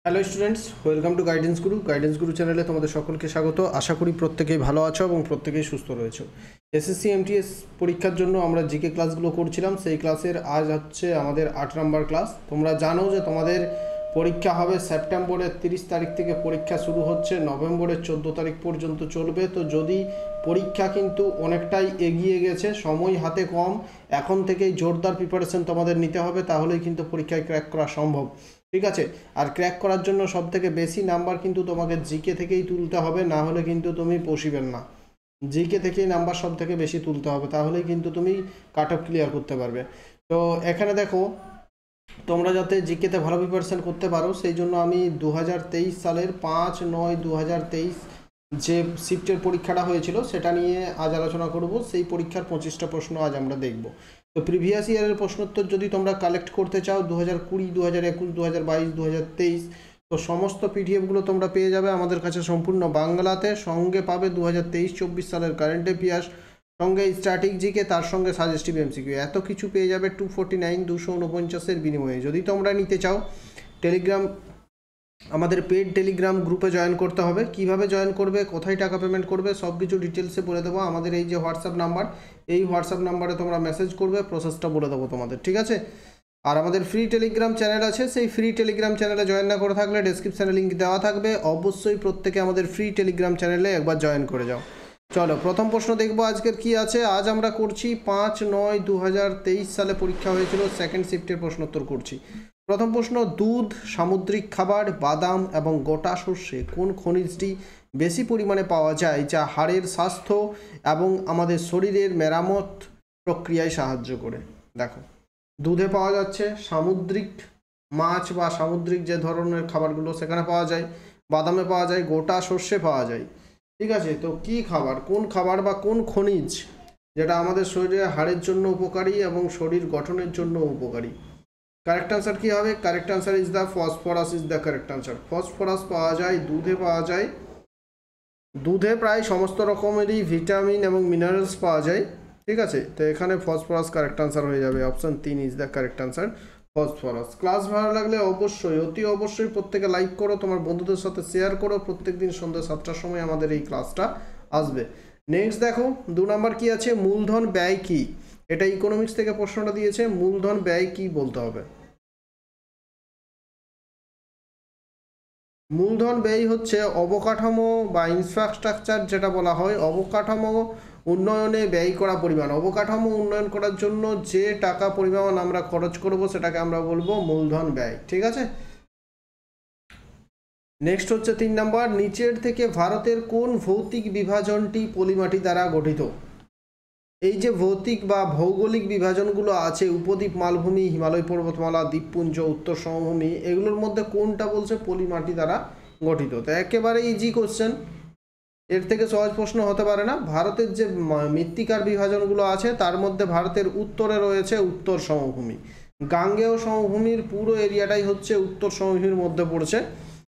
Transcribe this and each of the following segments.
Hello students, welcome to guidance গুরু চ্যানেলে তোমাদের সকলকে স্বাগত। আশা করি প্রত্যেকেই ভালো আছো এবং প্রত্যেকেই সুস্থ রয়েছো। এসএসসি এমটিএস পরীক্ষার জন্য আমরা জিকে ক্লাসগুলো করছিলাম, সেই ক্লাসের আজ হচ্ছে আমাদের 8 নম্বর ক্লাস। তোমরা জানো যে তোমাদের পরীক্ষা হবে সেপ্টেম্বরের 30 তারিখ থেকে, পরীক্ষা শুরু হচ্ছে নভেম্বরের 14 তারিখ পর্যন্ত চলবে। তো যদি পরীক্ষা কিন্তু অনেকটাই এগিয়ে গেছে, সময় হাতে কম, এখন থেকেই জোরদার প্রিপারেশন তোমাদের নিতে হবে, তাহলেই কিন্তু পরীক্ষায় ক্র্যাক করা সম্ভব। ঠিক আছে, আর ক্র্যাক করার জন্য সব থেকে বেশি নাম্বার কিন্তু তোমাকে জিকে থেকেই তুলতে হবে, না হলে কিন্তু তুমি পসিবল না। জিকে থেকেই নাম্বার সব থেকে বেশি তুলতে হবে, তাহলেই কিন্তু তুমি কাট অফ ক্লিয়ার করতে পারবে। তো এখানে দেখো, তোমরা যাতে জিকেতে ভালো প্রিপারেশন করতে পারো, সেই জন্য আমি 2023 সালের 5/9/2023 যে শিফটের পরীক্ষাটা হয়েছিল সেটা নিয়ে আজ আলোচনা করব। সেই পরীক্ষার 25টা প্রশ্ন আজ আমরা দেখব। তো প্রিভিয়াস ইয়ারের প্রশ্নোত্তর যদি তোমরা কালেক্ট করতে চাও 2020, 2021, 2022, 2023, তো সমস্ত পিডিএফগুলো তোমরা পেয়ে যাবে আমাদের কাছে সম্পূর্ণ বাংলাতে। সঙ্গে পাবে 2023-24 সালের কারেন্ট অ্যাফেয়ার্স, সঙ্গে স্ট্যাটিক জিকে, তার সঙ্গে সাজেস্টিভ এমসিকিউ, এত কিছু পেয়ে যাবে 249 বিনিময়ে। যদি তোমরা নিতে চাও, টেলিগ্রাম, আমাদের পেড টেলিগ্রাম গ্রুপে জয়েন করতে হবে। কিভাবে জয়েন করবে, কোথায় টাকা পেমেন্ট করবে, সব কিছু ডিটেলসে বলে দেবো। আমাদের এই যে হোয়াটসঅ্যাপ নাম্বার, এই হোয়াটসঅ্যাপ নাম্বারে তোমরা মেসেজ করবে, প্রসেসটা বলে দেবো তোমাদের, ঠিক আছে। আর আমাদের ফ্রি টেলিগ্রাম চ্যানেল আছে, সেই ফ্রি টেলিগ্রাম চ্যানেলে জয়েন না করে থাকলে ডেসক্রিপশানে লিঙ্ক দেওয়া থাকবে, অবশ্যই প্রত্যেকে আমাদের ফ্রি টেলিগ্রাম চ্যানেলে একবার জয়েন করে যাও। চলো, প্রথম প্রশ্ন দেখবো আজকের কি আছে। আজ আমরা করছি 5/9/2023 সালে পরীক্ষা হয়েছিল, সেকেন্ড শিফটের প্রশ্নোত্তর করছি। প্রথম প্রশ্ন, দুধ, সামুদ্রিক খাবার, বাদাম এবং গোটা শস্যে কোন খনিজটি বেশি পরিমাণে পাওয়া যায় যা হাড়ের স্বাস্থ্য এবং আমাদের শরীরের মেরামত প্রক্রিয়ায় সাহায্য করে? দেখো, দুধে পাওয়া যাচ্ছে, সামুদ্রিক মাছ বা সামুদ্রিক যে ধরনের খাবারগুলো সেখানে পাওয়া যায়, বাদামে পাওয়া যায়, গোটা শস্যে পাওয়া যায়। ঠিক আছে, তো কি খাবার, কোন খাবার বা কোন খনিজ যেটা আমাদের শরীরে হাড়ের জন্য উপকারী এবং শরীর গঠনের জন্য উপকারী? কারেক্ট আনসার কী হবে? Correct answer is the phosphorus, is the correct answer. Phosphorus পাওয়া যায়, দুধে পাওয়া যায়। দুধে প্রায় সমস্ত রকমেরই ভিটামিন এবং মিনারেলস পাওয়া যায়। ঠিক আছে, তো এখানে ফসফরাস কারেক্ট আনসার হয়ে যাবে। Option 3 is the correct answer, phosphorus. Class ভালো লাগলে অবশ্যই, অতি অবশ্যই প্রত্যেকে লাইক করো, তোমার বন্ধুদের সাথে শেয়ার করো। প্রত্যেক দিন সন্ধ্যা 7টার সময় আমাদের এই ক্লাসটা আসবে। নেক্সট দেখো, 2 নম্বর কি আছে, মূলধন ব্যয় কি? এটা ইকোনমিক্স থেকে প্রশ্নটা দিয়েছে, মূলধন ব্যয় কি বলতে হবে। মূলধন ব্যয় হচ্ছে অবকাঠামো বা ইনফ্রাস্ট্রাকচার যেটা বলা হয়, অবকাঠামো উন্নয়নে ব্যয় করা পরিমাণ। অবকাঠামো উন্নয়ন করার জন্য যে টাকা পরিমাণ আমরা খরচ করব সেটাকে আমরা বলবো মূলধন ব্যয়। ঠিক আছে, নেক্সট হচ্ছে 3 নম্বর, নিচের থেকে ভারতের কোন ভৌতিক বিভাজনটি পলিমাটি দ্বারা গঠিত? এই যে ভৌতিক বা ভৌগোলিক বিভাজনগুলো আছে, উপদ্বীপ, মালভূমি, হিমালয় পর্বতমালা, দ্বীপপুঞ্জ, উত্তর সমভূমি, এগুলোর মধ্যে কোনটা বলছে পলিমাটি দ্বারা গঠিত? তো একেবারে ইজি কোশ্চেন, এর থেকে সহজ প্রশ্ন হতে পারে না। ভারতের যে মৃত্তিকার বিভাজনগুলো আছে তার মধ্যে ভারতের উত্তরে রয়েছে উত্তর সমভূমি, গাঙ্গেয় সমভূমির পুরো এরিয়াটাই হচ্ছে উত্তর সমভূমির মধ্যে পড়ছে।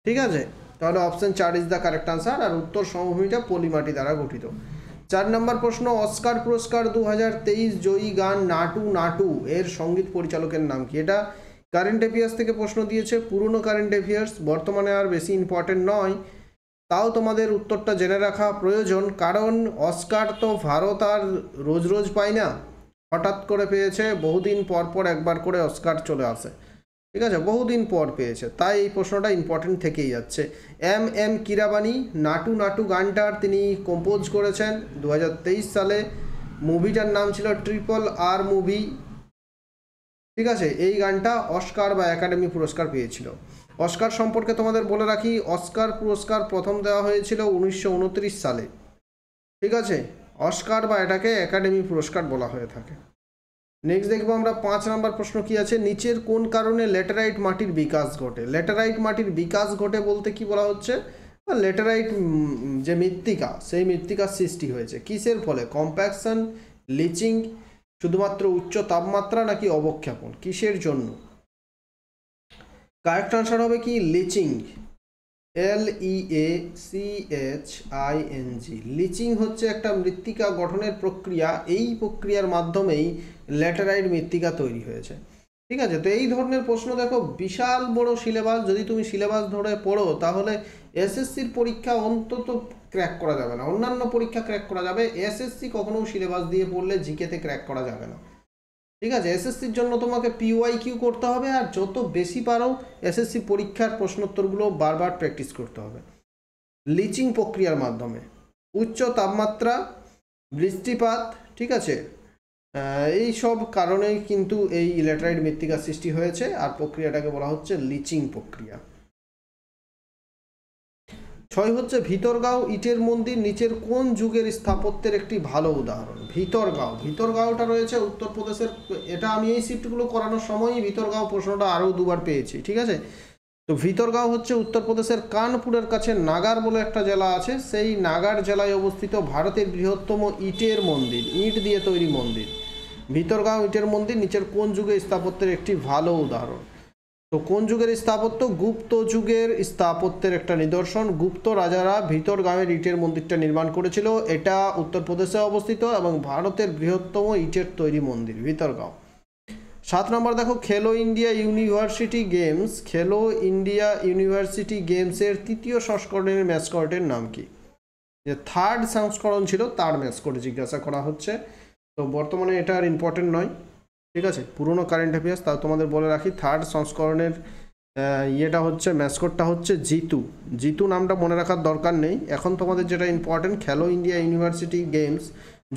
ঠিক আছে, তাহলে option 4 is the correct answer, আর উত্তর সমভূমিটা পলিমাটি দ্বারা গঠিত। 4 নম্বর প্রশ্ন, অস্কার পুরস্কার 2023 জয়ী গান নাটু নাটু এর সঙ্গীত পরিচালকের নাম কি? এটা কারেন্ট অ্যাফেয়ার্স থেকে প্রশ্ন দিয়েছে, পুরনো কারেন্ট অ্যাফেয়ার্স, বর্তমানে আর বেশি ইম্পর্টেন্ট নয়, তাও তোমাদের উত্তরটা জেনে রাখা প্রয়োজন, কারণ অস্কার তো ভারত আর রোজ রোজ পায় না, হঠাৎ করে পেয়েছে, বহুদিন পর পর একবার করে অস্কার চলে আসে। ঠিক আছে, বহুদিন পর পেয়েছে, তাই এই প্রশ্নটা ইম্পর্টেন্ট থেকেই যাচ্ছে। এম কিরাবানি নাটু নাটু গানটার তিনি কম্পোজ করেছেন 2023 সালে। মুভিটার নাম ছিল RRR মুভি। ঠিক আছে, এই গানটা অস্কার বা একাডেমি পুরস্কার পেয়েছিল। অস্কার সম্পর্কে তোমাদের বলে রাখি, অস্কার পুরস্কার প্রথম দেওয়া হয়েছিল 1929 সালে। ঠিক আছে, অস্কার বা এটাকে একাডেমি পুরস্কার বলা হয়ে থাকে। নেক্সট দেখবো আমরা 5 নম্বর প্রশ্ন কি আছে, নিচের কোন কারণে ল্যাটেরাইট মাটির বিকাশ ঘটে? ল্যাটেরাইট মাটির বিকাশ ঘটে বলতে কি বলা হচ্ছে, ল্যাটেরাইট যে মৃত্তিকা, সেই মৃত্তিকার সৃষ্টি হয়েছে কিসের ফলে? কম্প্যাকশন, লিচিং, শুধুমাত্র উচ্চ তাপমাত্রা, নাকি অবক্ষেপণ? কিসের জন্য? কারেক্ট আনসার হবে কি লিচিং, LEACHING। লিচিং হচ্ছে একটা মৃত্তিকা গঠনের প্রক্রিয়া, এই প্রক্রিয়ার মাধ্যমেই ল্যাটেরাইট মৃত্তিকা তৈরি হয়েছে। ঠিক আছে। তো এই ধরনের প্রশ্ন দেখো, বিশাল বড় সিলেবাস, যদি তুমি সিলেবাস ধরে পড়ো তাহলে এসএসসির পরীক্ষা অন্তত ক্র্যাক করা যাবে না। অন্যান্য পরীক্ষা ক্র্যাক করা যাবে, এসএসসি কখনো সিলেবাস দিয়ে পড়লে জিকেতে ক্র্যাক করা যাবে না। ঠিক আছে, এসএসসির জন্য তোমাকে পিওয়াইকিউ করতে হবে, আর যত বেশি পারো এসএসসি পরীক্ষার প্রশ্নোত্তরগুলো বারবার প্র্যাকটিস করতে হবে লিচিং প্রক্রিয়ার মাধ্যমে। উচ্চ তাপমাত্রা, বৃষ্টিপাত, ঠিক আছে, এই সব কারণেই কিন্তু এই ল্যাটেরাইট মৃত্তিকার সৃষ্টি হয়েছে, আর প্রক্রিয়াটাকে বলা হচ্ছে লিচিং প্রক্রিয়া। 6 হচ্ছে ভিতরগাঁও ইটের মন্দির নিচের কোন যুগের স্থাপত্যের একটি ভালো উদাহরণ? ভিতরগাঁওটা রয়েছে উত্তরপ্রদেশের। এটা আমি এই শিফটগুলো করানোর সময়ই ভিতরগাঁও প্রশ্নটা আরও দুবার পেয়েছি। ঠিক আছে, তো ভিতরগাঁও হচ্ছে উত্তরপ্রদেশের কানপুরের কাছে নাগার বলে একটা জেলা আছে, সেই নাগার জেলায় অবস্থিত ভারতের বৃহত্তম ইটের মন্দির, ইট দিয়ে তৈরি মন্দির। ভিতরগাঁও ইটের মন্দির নিচের কোন যুগের স্থাপত্যের একটি ভালো উদাহরণ? তো কোন যুগের স্থাপত্য? গুপ্ত যুগের স্থাপত্যের একটা নিদর্শন। গুপ্ত রাজারা ভিতরগাঁওয়ের ইটের মন্দিরটা নির্মাণ করেছিল। এটা উত্তরপ্রদেশে অবস্থিত এবং ভারতের বৃহত্তম ইটের তৈরি মন্দির ভিতরগাঁও। 7 নম্বর দেখো, খেলো ইন্ডিয়া ইউনিভার্সিটি গেমস, খেলো ইন্ডিয়া ইউনিভার্সিটি গেমসের 3য় সংস্করণের ম্যাসকটের নাম কি? যে 3rd সংস্করণ ছিল তার ম্যাসকট জিজ্ঞাসা করা হচ্ছে। তো বর্তমানে এটা আর ইম্পর্টেন্ট নয়, ঠিক আছে, পুরনো কারেন্ট অ্যাফেয়ার্স। তাও তোমাদের বলে রাখি 3rd সংস্করণের ইয়েটা হচ্ছে, ম্যাসকটটা হচ্ছে জিতু। জিতু নামটা মনে রাখার দরকার নেই। এখন তোমাদের যেটা ইম্পর্টেন্ট, খেলো ইন্ডিয়া ইউনিভার্সিটি গেমস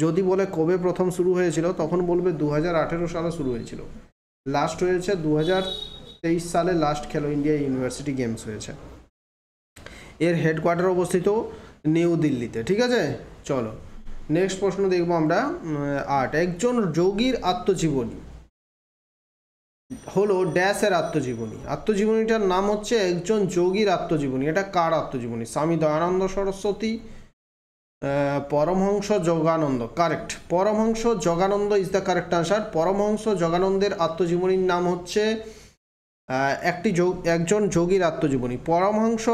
যদি বলে কবে প্রথম শুরু হয়েছিল, তখন বলবে 2018 সালে শুরু হয়েছিল। লাস্ট হয়েছে 2023 সালে লাস্ট খেলো ইন্ডিয়া ইউনিভার্সিটি গেমস হয়েছে। এর হেডকোয়ার্টার অবস্থিত নিউ দিল্লিতে। ঠিক আছে, চলো নেক্সট প্রশ্ন দেখবো আমরা। 8, একজন যোগীর আত্মজীবনী হলো ড্যাশের আত্মজীবনী। আত্মজীবনীটার নাম হচ্ছে একজন যোগীর আত্মজীবনী। এটা কার আত্মজীবনী? Swami Dayananda Saraswati, Paramahansa Yogananda. Correct, Paramahansa Yogananda is the correct answer. Paramahansa যোগানন্দের আত্মজীবনীর নাম হচ্ছে একজন যোগীর আত্মজীবনী। পরমহংস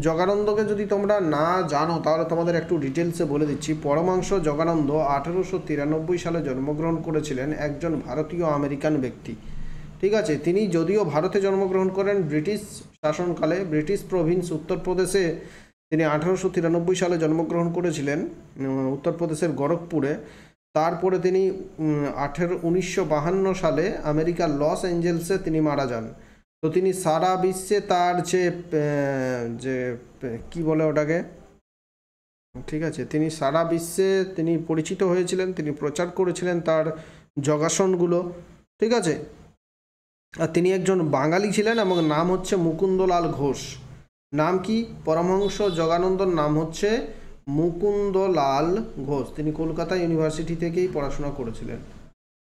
যোগানন্দকে যদি তোমরা না জানো তাহলে তোমাদের একটু ডিটেলসে বলে দিচ্ছি। পরমহংস যোগানন্দ 1893 সালে জন্মগ্রহণ করেছিলেন, একজন ভারতীয় আমেরিকান ব্যক্তি। ঠিক আছে, তিনি যদিও ভারতে জন্মগ্রহণ করেন ব্রিটিশ শাসনকালে, ব্রিটিশ প্রভিন্স উত্তরপ্রদেশে তিনি 1893 সালে জন্মগ্রহণ করেছিলেন, উত্তরপ্রদেশের গোরখপুরে। তারপরে তিনি 1952 সালে আমেরিকার লস অ্যাঞ্জেলসে তিনি মারা যান। তো তিনি সারা বিশ্বে তার যে কি বলে ওটাকে, ঠিক আছে, তিনি সারা বিশ্বে তিনি পরিচিত হয়েছিলেন, তিনি প্রচার করেছিলেন তার যোগাসনগুলো। ঠিক আছে, আর তিনি একজন বাঙালি ছিলেন এবং নাম হচ্ছে মুকুন্দলাল ঘোষ। নাম কি? পরমহংস যোগানন্দর নাম হচ্ছে মুকুন্দলাল ঘোষ। তিনি কলকাতা ইউনিভার্সিটি থেকেই পড়াশোনা করেছিলেন,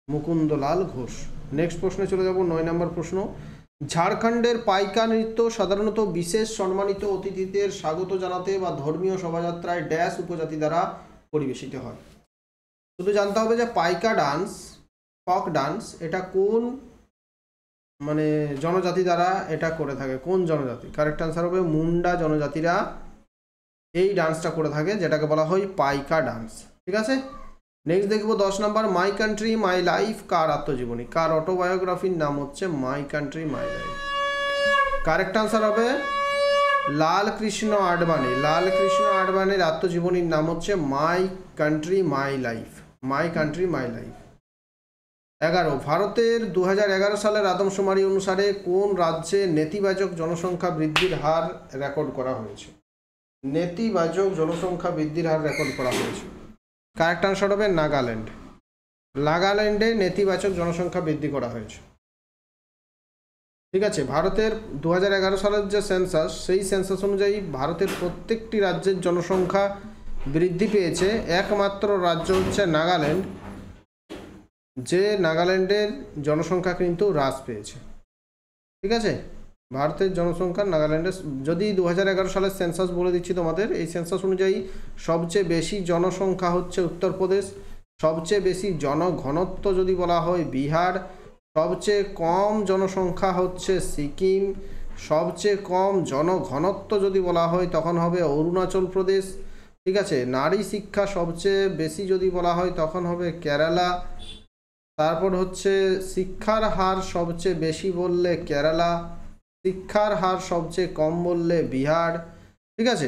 মুকুন্দলাল ঘোষ। নেক্সট প্রশ্নে চলে যাব, 9 নম্বর প্রশ্ন। ঝাড়খণ্ডের পাইকা নৃত্য সাধারণত বিশেষ সম্মানিত অতিথিদের স্বাগত জানাতে বা ধর্মীয় শোভাযাত্রায় ড্যাশ উপজাতি দ্বারা পরিবেশিত হয়। শুধু জানতে হবে যে পাইকা ডান্স, ফক ডান্স, এটা কোন মানে জনজাতি দ্বারা এটা করে থাকে, কোন জনজাতি? কারেক্ট আনসার হবে মুন্ডা জনজাতিরা এই ডান্সটা করে থাকে, যেটাকে বলা হয় পাইকা ডান্স। ঠিক আছে, নেক্সট দেখবো 10 নম্বর, মাই কান্ট্রি মাই লাইফ কার আত্মজীবনী, কার অটোবায়োগ্রাফির নাম হচ্ছে my country my life? Correct answer হবে লাল কৃষ্ণ আডবাণী। লাল কৃষ্ণ আডবাণীর আত্মজীবনীর নাম হচ্ছে my country my life, my country my life. 11, ভারতের 2011 সালের আদমশুমারি অনুসারে কোন রাজ্যে নেতিবাচক জনসংখ্যা বৃদ্ধির হার রেকর্ড করা হয়েছে? নেতিবাচক জনসংখ্যা বৃদ্ধির হার রেকর্ড করা হয়েছে। কারেক্ট আনসার হবে নাগাল্যান্ড। নাগাল্যান্ডে নেতিবাচক জনসংখ্যা বৃদ্ধি করা হয়েছে। ঠিক আছে, ভারতের 2011 সালের যে সেন্সাস, সেই সেন্সাস অনুযায়ী ভারতের প্রত্যেকটি রাজ্যের জনসংখ্যা বৃদ্ধি পেয়েছে, একমাত্র রাজ্য হচ্ছে নাগাল্যান্ড, যে নাগাল্যান্ডের জনসংখ্যা কিন্তু হ্রাস পেয়েছে। ঠিক আছে, ভারতের জনসংখ্যা নাগাল্যান্ডের, যদি 2011 সালের সেন্সাস বলে দিচ্ছি তোমাদের, এই সেন্সাস অনুযায়ী সবচেয়ে বেশি জনসংখ্যা হচ্ছে উত্তরপ্রদেশ, সবচেয়ে বেশি জনঘনত্ব যদি বলা হয় বিহার, সবচেয়ে কম জনসংখ্যা হচ্ছে সিকিম, সবচেয়ে কম জনঘনত্ব যদি বলা হয় তখন হবে অরুণাচল প্রদেশ। ঠিক আছে, নারী শিক্ষা সবচেয়ে বেশি যদি বলা হয় তখন হবে কেরালা, তারপর হচ্ছে শিক্ষার হার সবচেয়ে বেশি বললে কেরালা, শিক্ষার হার সবচেয়ে কম বললে বিহার, ঠিক আছে।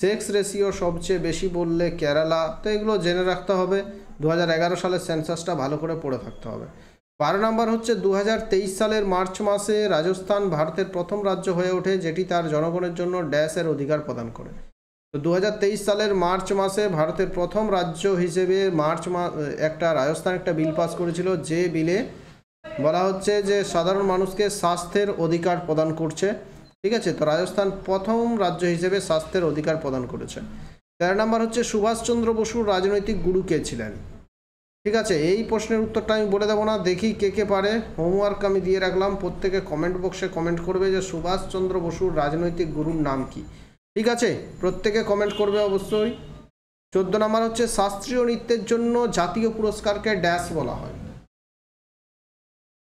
সেক্স রেশিও সবচেয়ে বেশি বললে কেরালা। তো এগুলো জেনে রাখতে হবে, 2011 সালের সেন্সাসটা ভালো করে পড়ে থাকতে হবে। 12 নম্বর হচ্ছে 2023 সালের মার্চ মাসে রাজস্থান ভারতের প্রথম রাজ্য হয়ে ওঠে যেটি তার জনগণের জন্য ড্যাশের অধিকার প্রদান করে। তো 2023 সালের মার্চ মাসে ভারতের প্রথম রাজ্য হিসেবে একটা রাজস্থান একটা বিল পাস করেছিল, যে বিলে বলা হচ্ছে যে সাধারণ মানুষকে স্বাস্থ্যের অধিকার প্রদান করছে, ঠিক আছে। তো রাজস্থান প্রথম রাজ্য হিসেবে স্বাস্থ্যের অধিকার প্রদান করেছে। 13 নম্বর হচ্ছে সুভাষচন্দ্র বসুর রাজনৈতিক গুরু কে ছিলেন, ঠিক আছে। এই প্রশ্নের উত্তরটা আমি বলে দেবো না, দেখি কে কে পারে। হোমওয়ার্ক আমি দিয়ে রাখলাম, প্রত্যেকে কমেন্ট বক্সে কমেন্ট করবে যে সুভাষচন্দ্র বসুর রাজনৈতিক গুরুর নাম কি, ঠিক আছে। প্রত্যেকে কমেন্ট করবে অবশ্যই। 14 নম্বর হচ্ছে শাস্ত্রীয় নৃত্যের জন্য জাতীয় পুরস্কারকে ড্যাশ বলা হয়।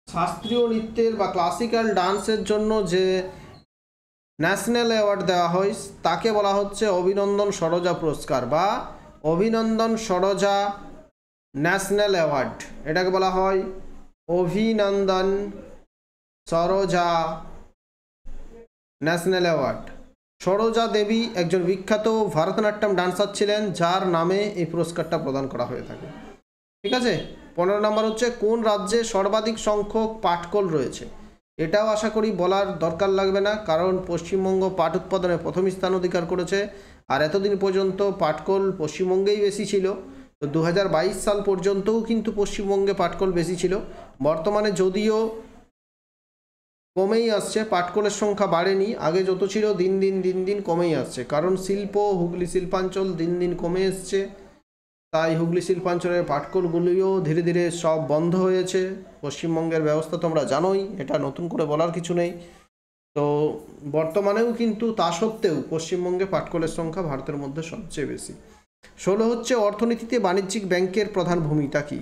শাস্ত্রীয় নৃত্যের বা ক্লাসিক্যাল ডান্সের জন্য যে ন্যাশনাল অ্যাওয়ার্ড দেওয়া হয় তাকে বলা হচ্ছে অভিনন্দন সরোজা পুরস্কার বা অভিনন্দন সরোজা ন্যাশনাল অ্যাওয়ার্ড। এটাকে বলা হয় অভিনন্দন সরোজা ন্যাশনাল অ্যাওয়ার্ড। সরোজা দেবী একজন বিখ্যাত ভারতনাট্যম ডান্সার ছিলেন, যার নামে এই পুরস্কারটা প্রদান করা হয়ে থাকে, ঠিক আছে। 15 নম্বর হচ্ছে কোন রাজ্যে সর্বাধিক সংখ্যক পাটকল রয়েছে। এটাও আশা করি বলার দরকার লাগবে না, কারণ পশ্চিমবঙ্গ পাট উৎপাদনে প্রথম স্থান অধিকার করেছে, আর এতদিন পর্যন্ত পাটকল পশ্চিমবঙ্গেই বেশি ছিল। তো 2022 সাল পর্যন্তও কিন্তু পশ্চিমবঙ্গে পাটকল বেশি ছিল। বর্তমানে যদিও কমেই আসছে, পাটকলের সংখ্যা বাড়েনি, আগে যত ছিল দিন দিন কমেই আসছে, কারণ শিল্প হুগলি শিল্পাঞ্চল দিন দিন কমে এসছে, তাই হুগলি শিল্পাঞ্চলের পাটকলগুলিও ধীরে ধীরে সব বন্ধ হয়েছে। পশ্চিমবঙ্গের ব্যবস্থা তোমরা জানোই, এটা নতুন করে বলার কিছু নেই। তো বর্তমানেও কিন্তু তা সত্ত্বেও পশ্চিমবঙ্গে পাটকলের সংখ্যা ভারতের মধ্যে সবচেয়ে বেশি। 16 হচ্ছে অর্থনীতিতে বাণিজ্যিক ব্যাংকের প্রধান ভূমিকা কী।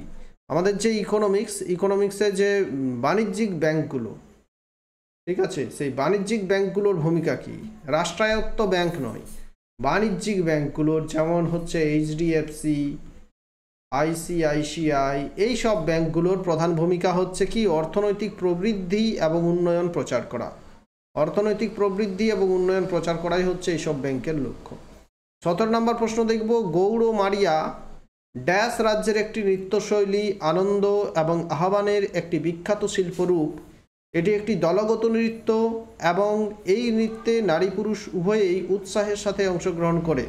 আমাদের যে ইকোনমিক্সের যে বাণিজ্যিক ব্যাংকগুলো, ঠিক আছে, সেই বাণিজ্যিক ব্যাংকগুলোর ভূমিকা কী। রাষ্ট্রায়ত্ত ব্যাংক নয়, বাণিজ্যিক ব্যাংকগুলোর, যেমন হচ্ছে HDFC, ICICI, এই সব ব্যাংকগুলোর প্রধান ভূমিকা হচ্ছে কি অর্থনৈতিক প্রবৃদ্ধি এবং উন্নয়ন প্রচার করা। অর্থনৈতিক প্রবৃদ্ধি এবং উন্নয়ন প্রচার করাই হচ্ছে এইসব ব্যাংকের লক্ষ্য। 17 নম্বর প্রশ্ন দেখব, গৌড় মারিয়া ড্যাশ রাজ্যের একটি নৃত্যশৈলী, আনন্দ এবং আহ্বানের একটি বিখ্যাত শিল্পরূপ। এটি একটি দলগত নৃত্য এবং এই নৃত্যে নারী পুরুষ উভয়েই উৎসাহের সাথে অংশগ্রহণ করে।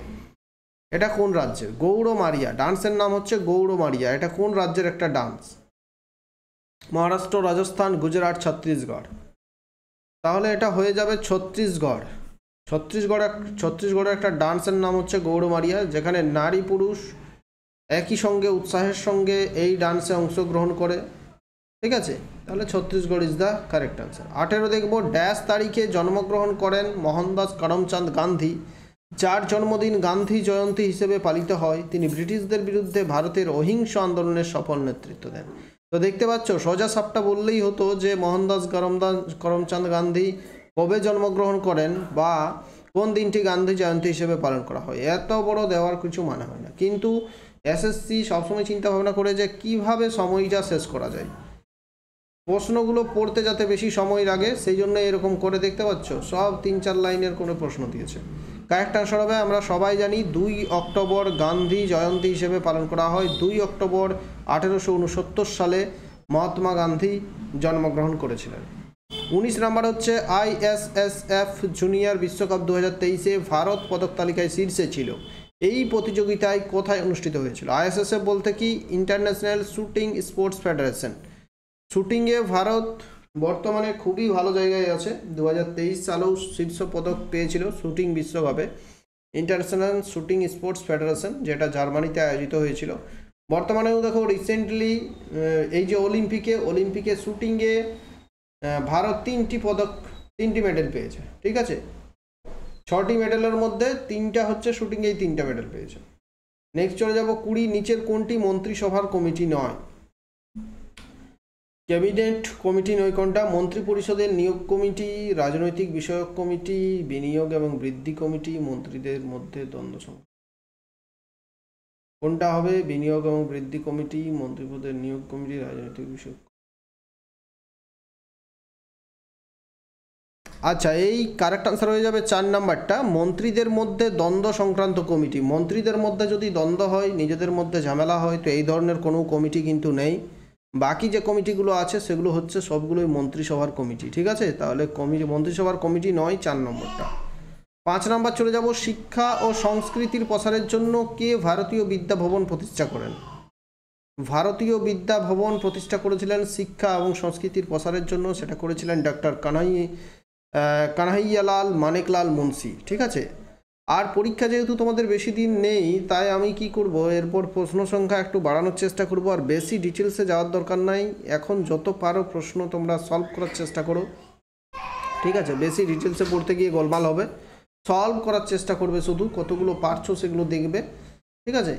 এটা কোন রাজ্যের? গৌড় মারিয়া ডান্সের নাম হচ্ছে গৌড় মারিয়া। এটা কোন রাজ্যের একটা ডান্স? মহারাষ্ট্র, রাজস্থান, গুজরাট, ছত্তিশগড়। তাহলে এটা হয়ে যাবে ছত্তিশগড়। ছত্তিশগড়ের একটা ডান্সের নাম হচ্ছে গৌড় মারিয়া, যেখানে নারী পুরুষ একই সঙ্গে উৎসাহের সঙ্গে এই ডান্সে অংশগ্রহণ করে, ঠিক আছে। তাহলে Chhattisgarh is the correct answer. 18 দেখব, ড্যাশ তারিখে জন্মগ্রহণ করেন মোহনদাস করমচাঁদ গান্ধী, যার জন্মদিন গান্ধী জয়ন্তী হিসেবে পালিত হয়। তিনি ব্রিটিশদের বিরুদ্ধে ভারতের অহিংস আন্দোলনের সফল নেতৃত্ব দেন। তো দেখতে পাচ্ছ, সোজা সাপটা বললেই হতো যে মোহনদাস করমচাঁদ গান্ধী কবে জন্মগ্রহণ করেন বা কোন দিনটি গান্ধী জয়ন্তী হিসেবে পালন করা হয়। এত বড় দেওয়ার কিছু মানে হয় না, কিন্তু এসএসসি সবসময় চিন্তা ভাবনা করে যে কিভাবে সময়টা শেষ করা যায়, প্রশ্নগুলো পড়তে যাতে বেশি সময় লাগে, সেই জন্য এরকম করে। দেখতে পাচ্ছ সব 3-4 লাইনের কোনো প্রশ্ন দিয়েছে। কারেক্ট আনসার হবে, আমরা সবাই জানি 2 অক্টোবর গান্ধী জয়ন্তী হিসেবে পালন করা হয়। 2 অক্টোবর 1869 সালে মহাত্মা গান্ধী জন্মগ্রহণ করেছিলেন। 19 নম্বর হচ্ছে ISSF জুনিয়র বিশ্বকাপ 2023-এ ভারত পদক তালিকায় শীর্ষে ছিল। এই প্রতিযোগিতায় কোথায় অনুষ্ঠিত হয়েছিল? ISSF বলতে কি ইন্টারন্যাশনাল শুটিং স্পোর্টস ফেডারেশন। শুটিংয়ে ভারত বর্তমানে খুবই ভালো জায়গায় আছে। 2023 সালেও শীর্ষ পদক পেয়েছিল শুটিং বিশ্বকাপে, ইন্টারন্যাশনাল শুটিং স্পোর্টস ফেডারেশন, যেটা জার্মানিতে আয়োজিত হয়েছিল। বর্তমানেও দেখো রিসেন্টলি এই যে অলিম্পিকে শুটিংয়ে ভারত 3টি মেডেল পেয়েছে, ঠিক আছে। 6টি মেডেলের মধ্যে 3টা হচ্ছে শুটিংয়েই 3টা মেডেল পেয়েছে। নেক্সট চলে যাব 20, নিচের কোনটি মন্ত্রিসভার কমিটি নয়? ক্যাবিনেট কমিটি নয় কোনটা? মন্ত্রী পরিষদের নিয়োগ কমিটি, রাজনৈতিক বিষয়ক কমিটি, বিনিয়োগ এবং বৃদ্ধি কমিটি, মন্ত্রীদের মধ্যে দ্বন্দ্ব কোনটা হবে? বিনিয়োগ এবং বৃদ্ধি কমিটি, মন্ত্রিপদের নিয়োগ কমিটি, রাজনৈতিক বিষয়। আচ্ছা, এই কারেক্ট আনসার হয়ে যাবে 4 নাম্বারটা, মন্ত্রীদের মধ্যে দ্বন্দ্ব সংক্রান্ত কমিটি। মন্ত্রীদের মধ্যে যদি দ্বন্দ্ব হয়, নিজেদের মধ্যে ঝামেলা হয়, তো এই ধরনের কোনো কমিটি কিন্তু নেই। বাকি যে কমিটিগুলো আছে সেগুলো হচ্ছে সবগুলোই মন্ত্রিসভার কমিটি, ঠিক আছে? তাহলে মন্ত্রিসভার কমিটি নয় 4 নম্বরটা। 5 নাম্বার চলে যাব, শিক্ষা ও সংস্কৃতির প্রসারের জন্য কে ভারতীয় বিদ্যা ভবন প্রতিষ্ঠা করেন? ভারতীয় বিদ্যা ভবন প্রতিষ্ঠা করেছিলেন শিক্ষা এবং সংস্কৃতির প্রসারের জন্য, সেটা করেছিলেন ডক্টর কানহাইয়ালাল মানেকলাল মুন্সি, ঠিক আছে? আর পরীক্ষা যেহেতু তোমাদের বেশি দিন নেই, তাই আমি কি করব, এরপর প্রশ্ন সংখ্যা একটু বাড়ানোর চেষ্টা করব, আর বেশি ডিটেলসে যাওয়ার দরকার নাই। এখন যত পারো প্রশ্ন তোমরা সলভ করার চেষ্টা করো, ঠিক আছে? বেশি ডিটেলসে পড়তে গিয়ে গোলমাল হবে, সলভ করার চেষ্টা করবে, শুধু কতগুলো পারছো সেগুলো দেখবে, ঠিক আছে?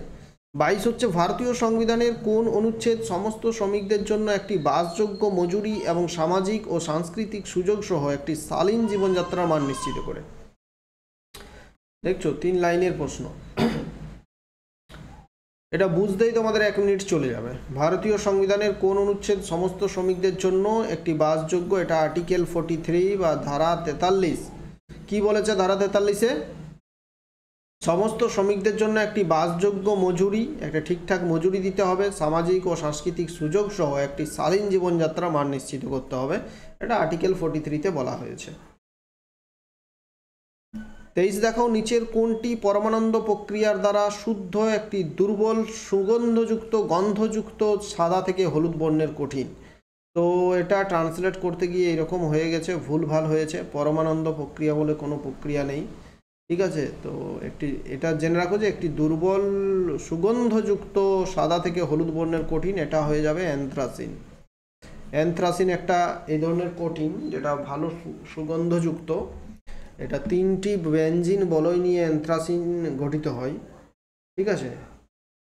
22 হচ্ছে, ভারতীয় সংবিধানের কোন অনুচ্ছেদ সমস্ত শ্রমিকদের জন্য একটি বাসযোগ্য মজুরি এবং সামাজিক ও সাংস্কৃতিক সুযোগ সহ একটি শালীন জীবনযাত্রার মান নিশ্চিত করে? দেখছো 3 লাইনের প্রশ্ন, এটা বুঝতেই তোমাদের 1 মিনিট চলে যাবে। ভারতীয় সংবিধানের কোন অনুচ্ছেদ সমস্ত শ্রমিকদের জন্য একটি বাসযোগ্য, এটা আর্টিকেল 43 বা ধারা 43। কি বলেছে ধারা 43-এ? সমস্ত শ্রমিকদের জন্য একটি বাসযোগ্য মজুরি, একটা ঠিকঠাক মজুরি দিতে হবে, সামাজিক ও সাংস্কৃতিক সুযোগ সহ একটি শালীন জীবনযাত্রা মান নিশ্চিত করতে হবে, এটা আর্টিকেল 43-তে বলা হয়েছে। 23 দেখো, নিচের কোনটি পরমানন্দ প্রক্রিয়ার দ্বারা শুদ্ধ একটি দুর্বল সুগন্ধযুক্ত গন্ধযুক্ত সাদা থেকে হলুদ বর্ণের কঠিন? তো এটা ট্রান্সলেট করতে গিয়ে এরকম হয়ে গেছে, ভুলভাল হয়েছে। পরমানন্দ প্রক্রিয়া বলে কোনো প্রক্রিয়া নেই, ঠিক আছে? তো এটা জেনে রাখো যে একটি দুর্বল সুগন্ধযুক্ত সাদা থেকে হলুদ বর্ণের কঠিন, এটা হয়ে যাবে অ্যানথ্রাসিন। অ্যানথ্রাসিন একটা এই ধরনের কঠিন যেটা ভালো সুগন্ধযুক্ত, এটা 3টি বেনজিন বলয় নিয়ে অ্যানথ্রাসিন গঠিত হয়, ঠিক আছে?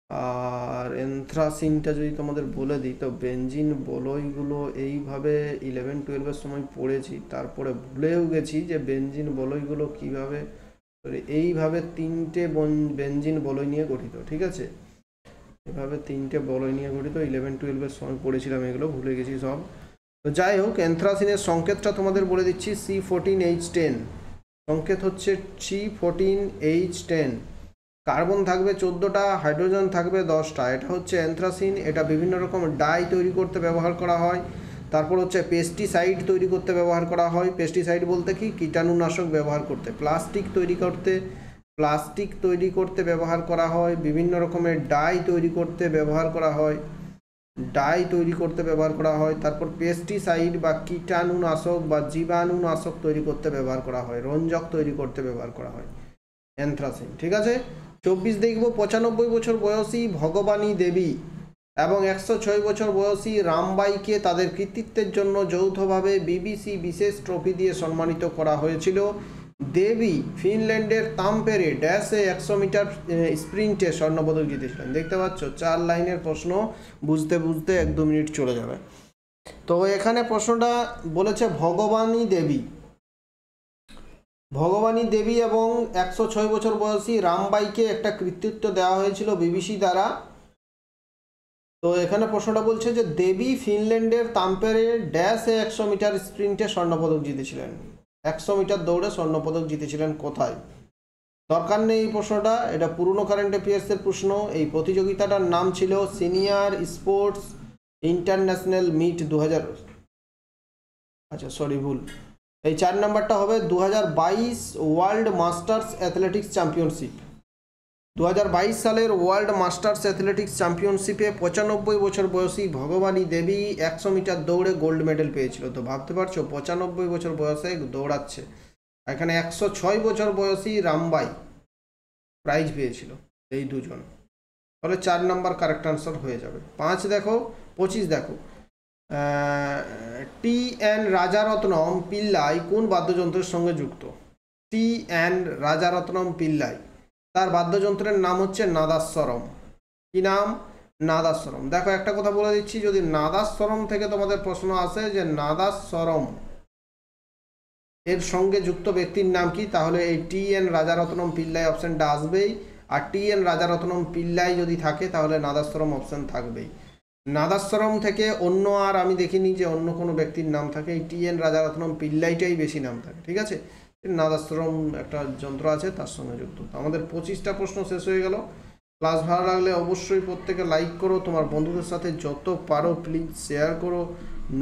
আর অ্যানথ্রাসিনটা যদি তোমাদের বলে দিই, তো বেনজিন বলয়গুলো এইভাবে 11-12-এর সময় পড়েছি, তারপরে ভুলেও গেছি যে বেনজিন বলয়গুলো কীভাবে, এইভাবে 3টে বেনজিন বলয় নিয়ে গঠিত, ঠিক আছে? এভাবে 3টে বলয় নিয়ে গঠিত, 11-12-এর সময় পড়েছিলাম, এগুলো ভুলে গেছি সব। তো যাই হোক, অ্যানথ্রাসিনের সংকেতটা তোমাদের বলে দিচ্ছি, C14H10, সংকেত হচ্ছে C14H10। কার্বন থাকবে 14টা, হাইড্রোজেন থাকবে 10টা, এটা হচ্ছে অ্যানথ্রাসিন। এটা বিভিন্ন রকম ডাই তৈরি করতে ব্যবহার করা হয়। তারপর হচ্ছে পেস্টিসাইড তৈরি করতে ব্যবহার করা হয়। পেস্টিসাইড বলতে কি, কীটাণুনাশক ব্যবহার করতে। প্লাস্টিক তৈরি করতে ব্যবহার করা হয়। বিভিন্ন রকমের ডাই তৈরি করতে ব্যবহার করা হয়। তারপর পেস্টিসাইড বা কীটাণুনাশক বা জীবাণুনাশক তৈরি করতে ব্যবহার করা হয়। রঞ্জক তৈরি করতে ব্যবহার করা হয় অ্যানথ্রাসিন, ঠিক আছে? 24 দেখব, 95 বছর বয়সী ভগবানী দেবী এবং 106 বছর বয়সী রামবাইকে তাদের কৃতিত্বের জন্য যৌথভাবে বিবিসি বিশেষ ট্রফি দিয়ে সম্মানিত করা হয়েছিল। দেবী ফিনল্যান্ডের তাম্পেরে ড্যাশে 100 মিটার স্প্রিন্টে স্বর্ণপদক জিতেছিলেন। দেখতে পাচ্ছ 4 লাইনের প্রশ্ন, বুঝতে 1-2 মিনিট চলে যাবে। তো এখানে প্রশ্নটা বলেছে ভগবানী দেবী এবং 106 বছর বয়সী রামবাইকে একটা কৃতিত্ব দেওয়া হয়েছিল বিবিসি দ্বারা। তো এখানে প্রশ্নটা বলছে যে দেবী ফিনল্যান্ডের তাম্পেরে ড্যাশে 100 মিটার স্প্রিন্টে স্বর্ণপদক জিতেছিলেন। 100 মিটার দৌড়ে স্বর্ণপদক জিতেছিলেন কোথায়? দরকার নেই এই প্রশ্নটা, এটা পুরনো কারেন্ট অ্যাফেয়ার্সের প্রশ্ন। এই প্রতিযোগিতাটার নাম ছিল সিনিয়র স্পোর্টস ইন্টারন্যাশনাল মিট 2000। আচ্ছা সরি, ভুল। এই 4 নাম্বারটা হবে 2022 ওয়ার্ল্ড মাস্টার্স অ্যাথলেটিক্স চ্যাম্পিয়নশিপ। 2022 সালের ওয়ার্ল্ড মাস্টার্স অ্যাথলেটিক্স চ্যাম্পিয়নশিপে 95 বছর বয়সী ভগবানী দেবী 100 মিটার দৌড়ে গোল্ড মেডেল পেয়েছিল। তো ভাবতে পারছো 95 বছর বয়সে দৌড়াচ্ছে। এখানে 106 বছর বয়সী রামবাই প্রাইজ পেয়েছিল, এই দুজন। তাহলে 4 নাম্বার কারেক্ট আনসার হয়ে যাবে। 25 দেখো, TN রাজারত্নম পিল্লাই কোন বাদ্যযন্ত্রের সঙ্গে যুক্ত? TN রাজারত্নম পিল্লাই, তার বাদ্যযন্ত্রের নাম হচ্ছে নাদাস্বরম। কি নাম? নাদাস্বরম। দেখো একটা কথা বলে দিচ্ছি, যদি নাদাস্বরম থেকে তোমাদের প্রশ্ন আসে যে নাদাস্বরম এর সঙ্গে যুক্ত ব্যক্তির নাম কি, তাহলে এই TN রাজারত্নম পিল্লাই অপশনটা আসবেই। আর TN রাজারত্নম পিল্লাই যদি থাকে তাহলে নাদাস্বরম অপশান থাকবেই। নাদাস্বরম থেকে অন্য আর আমি দেখিনি যে অন্য কোনো ব্যক্তির নাম থাকে, এই TN রাজারত্নম পিল্লাইটাই বেশি নাম থাকে, ঠিক আছে। নাদাস্বরম একটা যন্ত্র আছে তার সঙ্গে যুক্ত। আমাদের 25টা প্রশ্ন শেষ হয়ে গেল। ক্লাস ভালো লাগলে অবশ্যই প্রত্যেকে লাইক করো, তোমার বন্ধুদের সাথে যত পারো প্লিজ শেয়ার করো,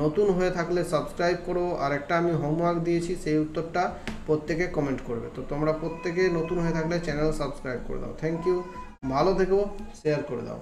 নতুন হয়ে থাকলে সাবস্ক্রাইব করো। আর একটা আমি হোমওয়ার্ক দিয়েছি, সেই উত্তরটা প্রত্যেকে কমেন্ট করবে। তো তোমরা প্রত্যেকে নতুন হয়ে থাকলে চ্যানেল সাবস্ক্রাইব করে দাও। থ্যাংক ইউ, ভালো থেকো, শেয়ার করে দাও।